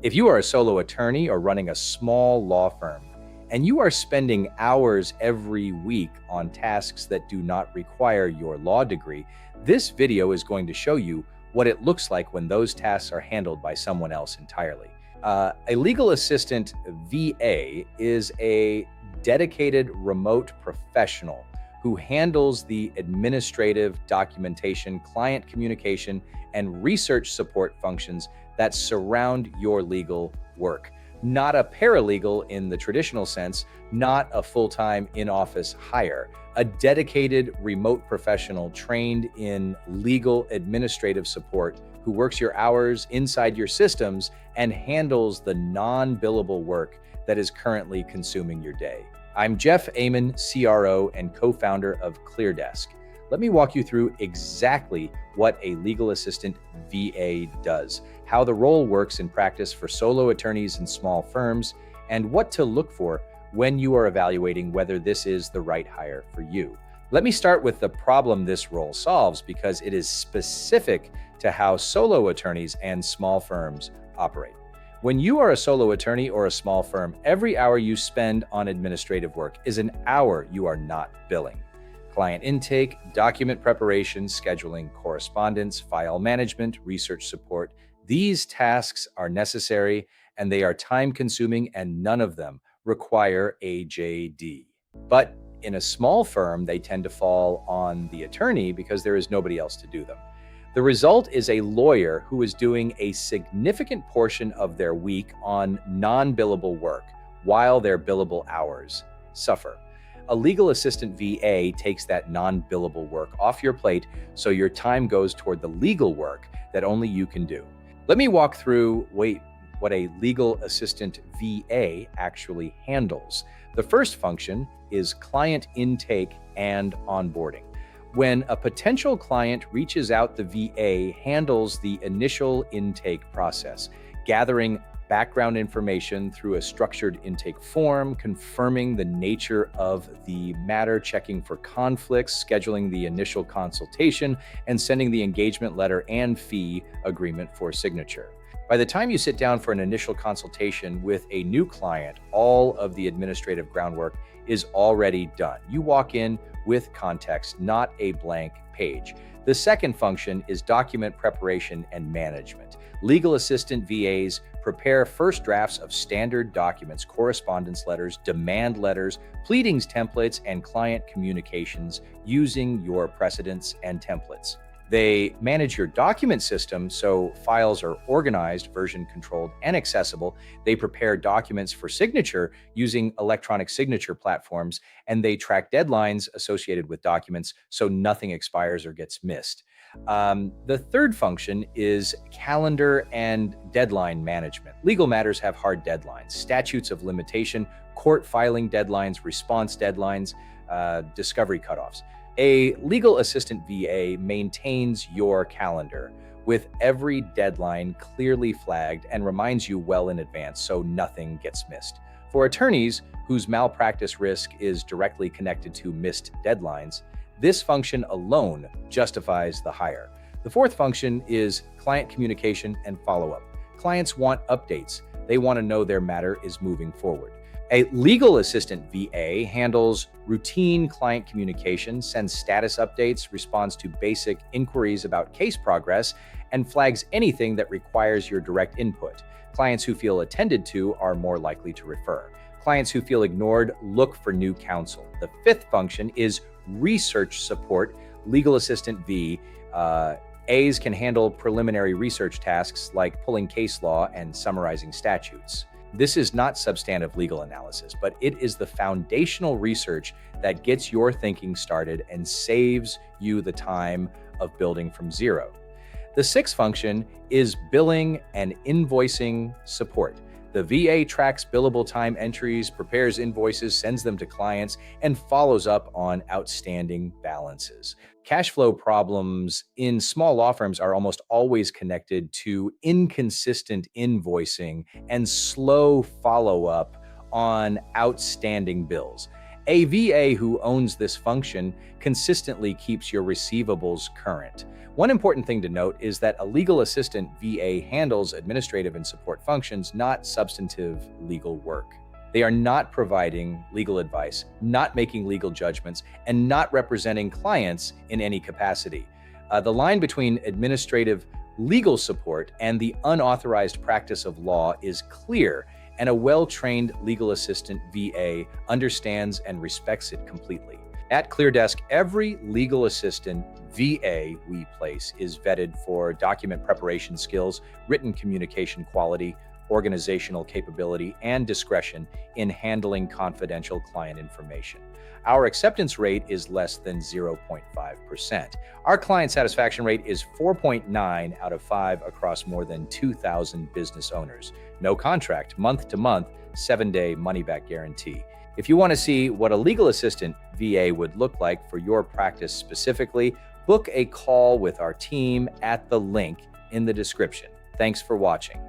If you are a solo attorney or running a small law firm, and you are spending hours every week on tasks that do not require your law degree, this video is going to show you what it looks like when those tasks are handled by someone else entirely. A legal assistant VA is a dedicated remote professional who handles the administrative, documentation, client communication, and research support functions that surround your legal work. Not a paralegal in the traditional sense, not a full-time in-office hire, a dedicated remote professional trained in legal administrative support who works your hours inside your systems and handles the non-billable work that is currently consuming your day. I'm Jeff Amon, CRO and co-founder of ClearDesk. Let me walk you through exactly what a legal assistant VA does, how the role works in practice for solo attorneys and small firms, and what to look for when you are evaluating whether this is the right hire for you. Let me start with the problem this role solves because it is specific to how solo attorneys and small firms operate. When you are a solo attorney or a small firm, every hour you spend on administrative work is an hour you are not billing. Client intake, document preparation, scheduling, correspondence, file management, research support. These tasks are necessary and they are time-consuming, and none of them require a JD. But in a small firm, they tend to fall on the attorney because there is nobody else to do them. The result is a lawyer who is doing a significant portion of their week on non-billable work while their billable hours suffer. A legal assistant VA takes that non-billable work off your plate so your time goes toward the legal work that only you can do. Let me walk through what a legal assistant VA actually handles. The first function is client intake and onboarding. When a potential client reaches out, the VA handles the initial intake process, gathering background information through a structured intake form, confirming the nature of the matter, checking for conflicts, scheduling the initial consultation, and sending the engagement letter and fee agreement for signature. By the time you sit down for an initial consultation with a new client, all of the administrative groundwork is already done. You walk in with context, not a blank page. The second function is document preparation and management. Legal assistant VAs prepare first drafts of standard documents, correspondence letters, demand letters, pleadings templates, and client communications using your precedents and templates. They manage your document system so files are organized, version controlled, and accessible. They prepare documents for signature using electronic signature platforms, and they track deadlines associated with documents so nothing expires or gets missed. The third function is calendar and deadline management. Legal matters have hard deadlines, statutes of limitation, court filing deadlines, response deadlines, discovery cutoffs. A legal assistant VA maintains your calendar with every deadline clearly flagged and reminds you well in advance so nothing gets missed. For attorneys whose malpractice risk is directly connected to missed deadlines, this function alone justifies the hire. The fourth function is client communication and follow-up. Clients want updates. They want to know their matter is moving forward. A legal assistant VA handles routine client communication, sends status updates, responds to basic inquiries about case progress, and flags anything that requires your direct input. Clients who feel attended to are more likely to refer. Clients who feel ignored look for new counsel. The fifth function is research support. Legal assistant VAs can handle preliminary research tasks like pulling case law and summarizing statutes. This is not substantive legal analysis, but it is the foundational research that gets your thinking started and saves you the time of building from zero. The sixth function is billing and invoicing support. The VA tracks billable time entries, prepares invoices, sends them to clients, and follows up on outstanding balances. Cash flow problems in small law firms are almost always connected to inconsistent invoicing and slow follow-up on outstanding bills. A VA who owns this function consistently keeps your receivables current. One important thing to note is that a legal assistant VA handles administrative and support functions, not substantive legal work. They are not providing legal advice, not making legal judgments, and not representing clients in any capacity. The line between administrative legal support and the unauthorized practice of law is clear, and a well-trained legal assistant VA understands and respects it completely. At ClearDesk, every legal assistant VA we place is vetted for document preparation skills, written communication quality, organizational capability, and discretion in handling confidential client information. Our acceptance rate is less than 0.5%. Our client satisfaction rate is 4.9 out of 5 across more than 2,000 business owners. No contract, month to month, 7-day money-back guarantee. If you want to see what a legal assistant VA would look like for your practice specifically, book a call with our team at the link in the description. Thanks for watching.